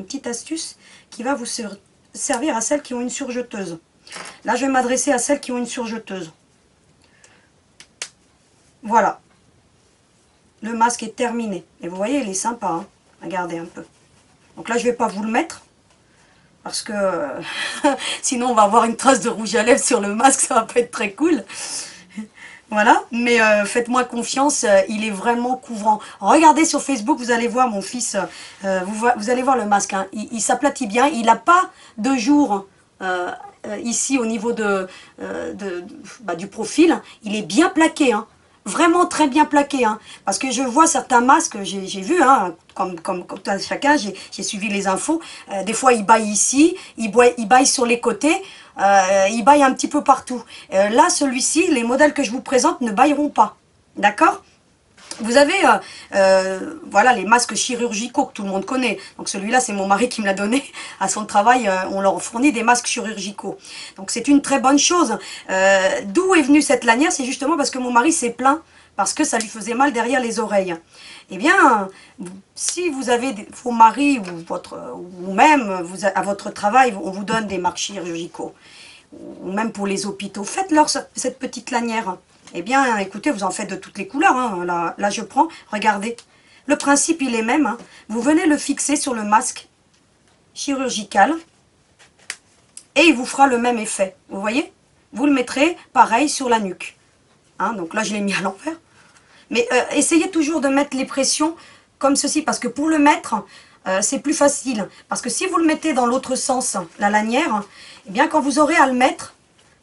petite astuce qui va vous servir à celles qui ont une surjeteuse. Là, je vais m'adresser à celles qui ont une surjeteuse. Voilà. Le masque est terminé. Et vous voyez, il est sympa. Hein. Regardez un peu. Donc là, je ne vais pas vous le mettre. Parce que sinon, on va avoir une trace de rouge à lèvres sur le masque. Ça va pas être très cool. Voilà. Mais faites-moi confiance. Il est vraiment couvrant. Regardez sur Facebook. Vous allez voir mon fils. Vous allez voir le masque. Hein. Il s'aplatit bien. Il n'a pas de jour ici au niveau du profil. Il est bien plaqué. Hein. Vraiment très bien plaqué, hein, parce que je vois certains masques, j'ai vu, hein, comme chacun, j'ai suivi les infos, des fois ils baillent ici, ils baillent sur les côtés, ils baillent un petit peu partout. Là, celui-ci, les modèles que je vous présente ne bailleront pas, d'accord? Vous avez voilà, les masques chirurgicaux que tout le monde connaît. Donc celui-là, c'est mon mari qui me l'a donné. À son travail, on leur fournit des masques chirurgicaux. Donc c'est une très bonne chose. D'où est venue cette lanière? C'est justement parce que mon mari s'est plaint parce que ça lui faisait mal derrière les oreilles. Eh bien, si vous avez vos maris ou même à votre travail, on vous donne des marques chirurgicaux, ou même pour les hôpitaux, faites-leur cette petite lanière. Eh bien, écoutez, vous en faites de toutes les couleurs. Hein. Là, je prends, regardez. Le principe, il est même. Hein. Vous venez le fixer sur le masque chirurgical et il vous fera le même effet. Vous voyez? Vous le mettrez, pareil, sur la nuque. Hein, donc là, je l'ai mis à l'envers. Mais essayez toujours de mettre les pressions comme ceci, parce que pour le mettre, c'est plus facile. Parce que si vous le mettez dans l'autre sens, la lanière, eh bien, quand vous aurez à le mettre,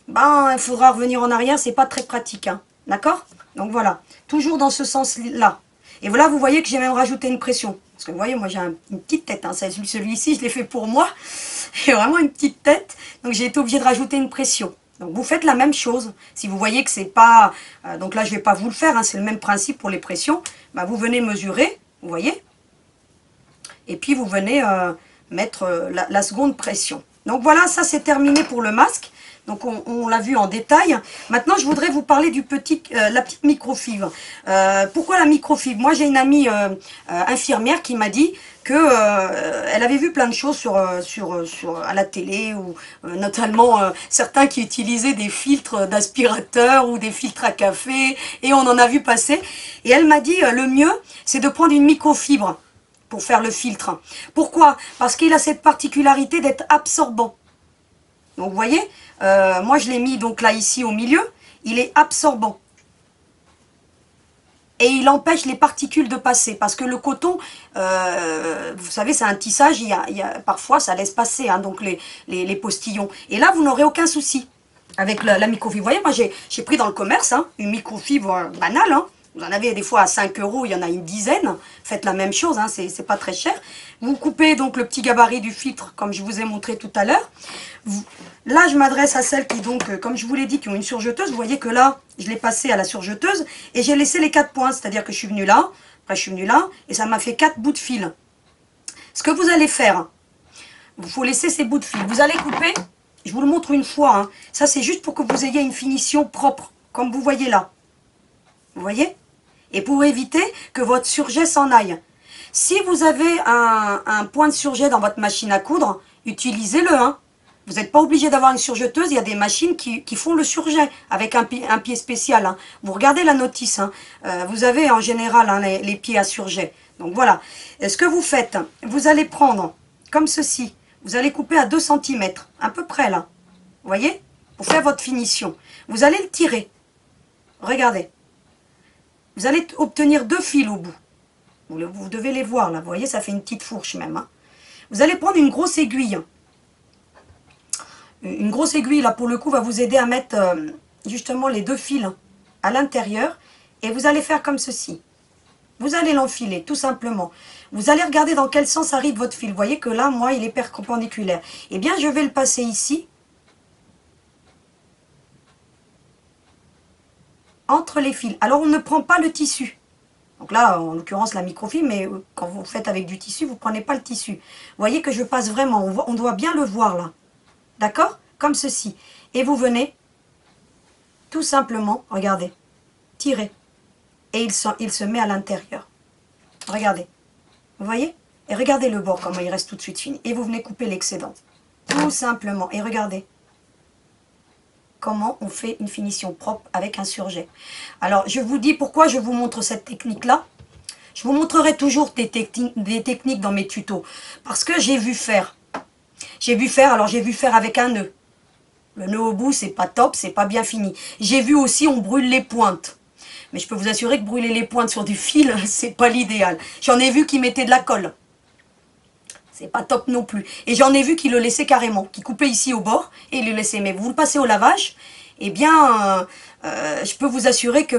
ben, il faudra revenir en arrière, c'est pas très pratique. Hein, d'accord? Donc voilà, toujours dans ce sens-là. Et voilà, vous voyez que j'ai même rajouté une pression. Parce que vous voyez, moi j'ai une petite tête. Hein, celui-ci, je l'ai fait pour moi. J'ai vraiment une petite tête. Donc j'ai été obligée de rajouter une pression. Donc vous faites la même chose. Si vous voyez que c'est pas... donc là je vais pas vous le faire, hein, c'est le même principe pour les pressions. Bah, vous venez mesurer, vous voyez. Et puis vous venez mettre la seconde pression. Donc voilà, ça c'est terminé pour le masque. Donc on l'a vu en détail. Maintenant je voudrais vous parler du la petite microfibre. Pourquoi la microfibre? Moi j'ai une amie infirmière qui m'a dit que elle avait vu plein de choses à la télé, ou notamment certains qui utilisaient des filtres d'aspirateur ou des filtres à café, et on en a vu passer. Et elle m'a dit le mieux c'est de prendre une microfibre pour faire le filtre. Pourquoi? Parce qu'il a cette particularité d'être absorbant. Donc vous voyez, moi je l'ai mis donc là ici au milieu, il est absorbant. Et il empêche les particules de passer, parce que le coton, vous savez, c'est un tissage, parfois ça laisse passer hein, donc les postillons. Et là, vous n'aurez aucun souci avec la microfibre. Vous voyez, moi j'ai pris dans le commerce hein, une microfibre banale. Hein. Vous en avez des fois à 5 €, il y en a une dizaine. Faites la même chose, hein, c'est pas très cher. Vous coupez donc le petit gabarit du filtre, comme je vous ai montré tout à l'heure. Là, je m'adresse à celles qui, donc, comme je vous l'ai dit, qui ont une surjeteuse. Vous voyez que là, je l'ai passé à la surjeteuse et j'ai laissé les 4 points. C'est-à-dire que je suis venue là, après je suis venue là, et ça m'a fait 4 bouts de fil. Ce que vous allez faire, il faut laisser ces bouts de fil. Vous allez couper, je vous le montre une fois. Hein. Ça, c'est juste pour que vous ayez une finition propre, comme vous voyez là. Vous voyez? Et pour éviter que votre surjet s'en aille. Si vous avez un point de surjet dans votre machine à coudre, utilisez-le. Hein. Vous n'êtes pas obligé d'avoir une surjeteuse, il y a des machines qui font le surjet avec un pied spécial. Hein. Vous regardez la notice, hein. Vous avez en général hein, les pieds à surjet. Donc voilà. Et ce que vous faites, vous allez prendre comme ceci. Vous allez couper à 2 cm, à peu près là. Vous voyez? Pour faire votre finition. Vous allez le tirer. Regardez. Vous allez obtenir 2 fils au bout. Vous devez les voir là. Vous voyez, ça fait une petite fourche même. Hein. Vous allez prendre une grosse aiguille. Une grosse aiguille, là, pour le coup, va vous aider à mettre justement les 2 fils à l'intérieur. Et vous allez faire comme ceci. Vous allez l'enfiler, tout simplement. Vous allez regarder dans quel sens arrive votre fil. Vous voyez que là, moi, il est perpendiculaire. Eh bien, je vais le passer ici. Entre les fils. Alors, on ne prend pas le tissu. Donc là, en l'occurrence, la microfibre, mais quand vous faites avec du tissu, vous ne prenez pas le tissu. Vous voyez que je passe vraiment. On doit bien le voir, là. D'accord? Comme ceci. Et vous venez, tout simplement, regardez, tirer. Et il se met à l'intérieur. Regardez. Vous voyez? Et regardez le bord, comment il reste tout de suite fini. Et vous venez couper l'excédent. Tout simplement. Et regardez comment on fait une finition propre avec un surjet. Alors, je vous dis pourquoi je vous montre cette technique-là. Je vous montrerai toujours des techniques dans mes tutos. Parce que j'ai vu faire. J'ai vu faire avec un nœud. Le nœud au bout, c'est pas top, c'est pas bien fini. J'ai vu aussi, on brûle les pointes. Mais je peux vous assurer que brûler les pointes sur du fil, c'est pas l'idéal. J'en ai vu qui mettaient de la colle. C'est pas top non plus. Et j'en ai vu qui le laissaient carrément, qui coupaient ici au bord et le laissaient. Mais vous le passez au lavage, eh bien, je peux vous assurer que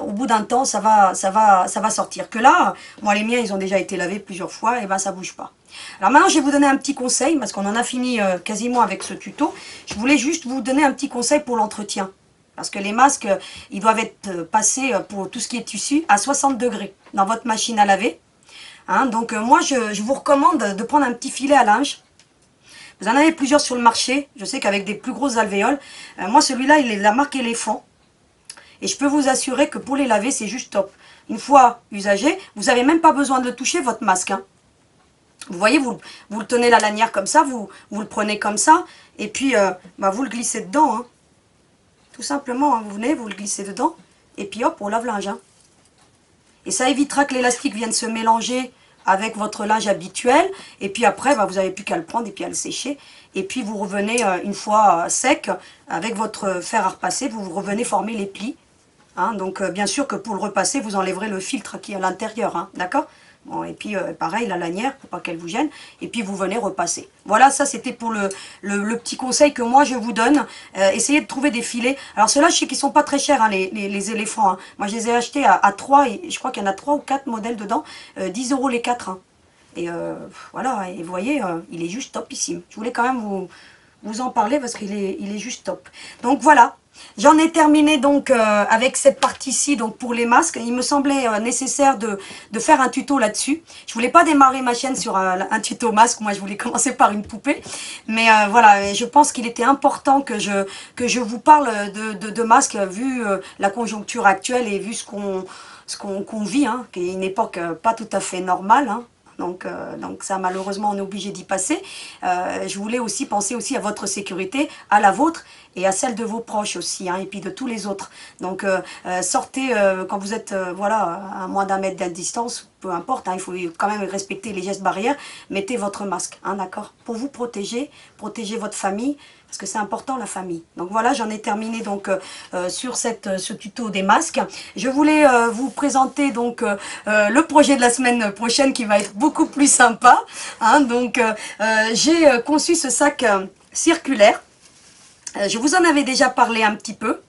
au bout d'un temps, ça va sortir. Que là, moi les miens, ils ont déjà été lavés plusieurs fois, et ça bouge pas. Alors maintenant, je vais vous donner un petit conseil, parce qu'on en a fini quasiment avec ce tuto. Je voulais juste vous donner un petit conseil pour l'entretien. Parce que les masques, ils doivent être passés pour tout ce qui est tissu à 60 degrés dans votre machine à laver. Hein, donc moi, je vous recommande de prendre un petit filet à linge. Vous en avez plusieurs sur le marché. Je sais qu'avec des plus grosses alvéoles. Moi, celui-là, il est de la marque Éléphant. Et je peux vous assurer que pour les laver, c'est juste top. Une fois usagé, vous n'avez même pas besoin de le toucher, votre masque. Hein. Vous voyez, vous le tenez la lanière comme ça, vous le prenez comme ça, et puis vous le glissez dedans. Hein. Tout simplement, hein, vous venez, vous le glissez dedans, et puis hop, on lave linge. Hein. Et ça évitera que l'élastique vienne se mélanger avec votre linge habituel. Et puis après, vous n'avez plus qu'à le prendre et puis à le sécher. Et puis vous revenez une fois sec, avec votre fer à repasser, vous revenez former les plis. Hein, donc bien sûr que pour le repasser, vous enlèverez le filtre qui est à l'intérieur. Hein, d'accord ? Bon, et puis pareil, la lanière, pour pas qu'elle vous gêne. Et puis vous venez repasser. Voilà, ça c'était pour le petit conseil que moi je vous donne. Essayez de trouver des filets. Alors ceux-là, je sais qu'ils sont pas très chers, hein, les éléphants. Hein. Moi je les ai achetés à 3, et je crois qu'il y en a 3 ou 4 modèles dedans. 10 € les 4. Hein. Et voilà, et vous voyez, il est juste topissime. Je voulais quand même vous en parler parce qu'il est juste top. Donc voilà. J'en ai terminé donc avec cette partie-ci, donc pour les masques. Il me semblait nécessaire de faire un tuto là-dessus. Je voulais pas démarrer ma chaîne sur un tuto masque. Moi, je voulais commencer par une poupée. Mais voilà, je pense qu'il était important que je vous parle de masques vu la conjoncture actuelle et vu ce qu'on vit, hein, qui est une époque pas tout à fait normale. Hein. Donc ça, malheureusement, on est obligé d'y passer. Je voulais aussi penser aussi à votre sécurité, à la vôtre et à celle de vos proches aussi, hein, et puis de tous les autres. Donc sortez quand vous êtes voilà, à moins d'1 mètre de distance, peu importe, hein, il faut quand même respecter les gestes barrières. Mettez votre masque, hein, d'accord, pour vous protéger votre famille, parce que c'est important la famille. Donc voilà, j'en ai terminé donc sur ce tuto des masques. Je voulais vous présenter donc le projet de la semaine prochaine qui va être beaucoup plus sympa. Hein, donc j'ai conçu ce sac circulaire. Je vous en avais déjà parlé un petit peu.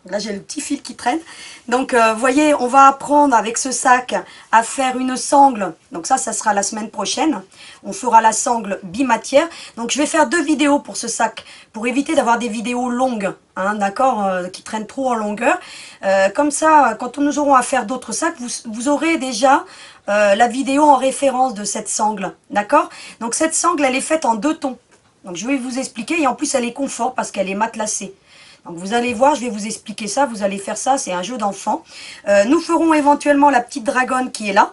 Là, j'ai le petit fil qui traîne. Donc, vous voyez, on va apprendre avec ce sac à faire une sangle. Donc ça sera la semaine prochaine. On fera la sangle bimatière. Donc, je vais faire 2 vidéos pour ce sac, pour éviter d'avoir des vidéos longues, hein, d'accord, qui traînent trop en longueur. Comme ça, quand nous aurons à faire d'autres sacs, vous aurez déjà la vidéo en référence de cette sangle, d'accord. Donc, cette sangle, elle est faite en 2 tons. Donc, je vais vous expliquer. Et en plus, elle est confort parce qu'elle est matelassée. Donc vous allez voir, je vais vous expliquer ça, vous allez faire ça, c'est un jeu d'enfant. Nous ferons éventuellement la petite dragonne qui est là.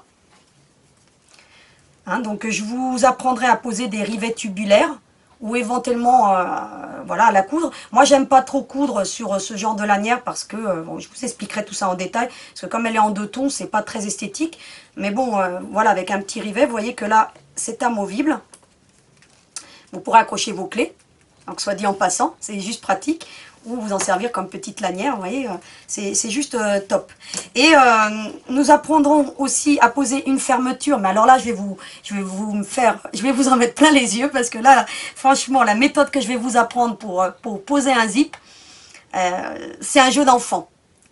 Hein, donc je vous apprendrai à poser des rivets tubulaires ou éventuellement voilà, à la coudre. Moi j'aime pas trop coudre sur ce genre de lanière parce que, bon, je vous expliquerai tout ça en détail, parce que comme elle est en 2 tons, c'est pas très esthétique. Mais bon, voilà, avec un petit rivet, vous voyez que là, c'est amovible. Vous pourrez accrocher vos clés, donc soit dit en passant, c'est juste pratique. Ou vous en servir comme petite lanière, vous voyez, c'est juste top. Et nous apprendrons aussi à poser une fermeture, mais alors là, je vais vous en mettre plein les yeux, parce que là, franchement, la méthode que je vais vous apprendre pour poser un zip, c'est un jeu d'enfant.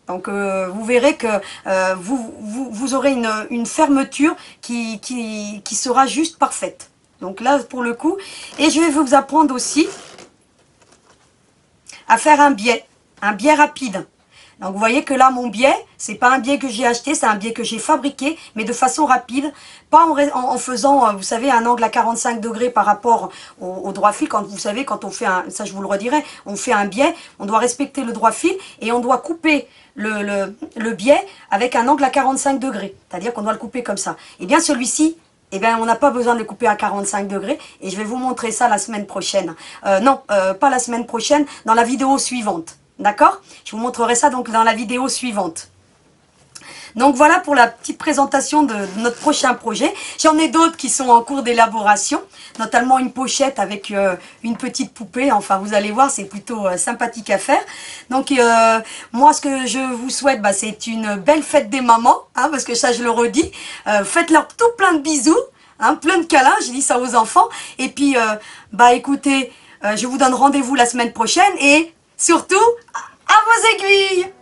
Donc vous verrez que vous aurez une fermeture qui sera juste parfaite. Donc là, pour le coup, et je vais vous apprendre aussi à faire un biais rapide. Donc vous voyez que là mon biais, c'est pas un biais que j'ai acheté, c'est un biais que j'ai fabriqué, mais de façon rapide, pas en faisant, vous savez, un angle à 45 degrés par rapport au droit fil. Quand vous savez, quand on fait ça je vous le redirai, on fait un biais, on doit respecter le droit fil et on doit couper le biais avec un angle à 45 degrés. C'est-à-dire qu'on doit le couper comme ça. Et bien celui-ci, eh bien, on n'a pas besoin de le couper à 45 degrés et je vais vous montrer ça la semaine prochaine. Non, pas la semaine prochaine, dans la vidéo suivante. D'accord? Je vous montrerai ça donc dans la vidéo suivante. Donc voilà pour la petite présentation de notre prochain projet. J'en ai d'autres qui sont en cours d'élaboration, notamment une pochette avec une petite poupée. Enfin, vous allez voir, c'est plutôt sympathique à faire. Donc moi, ce que je vous souhaite, c'est une belle fête des mamans, hein, parce que ça, je le redis. Faites-leur tout plein de bisous, hein, plein de câlins, je dis ça aux enfants. Et puis, écoutez, je vous donne rendez-vous la semaine prochaine et surtout, à vos aiguilles!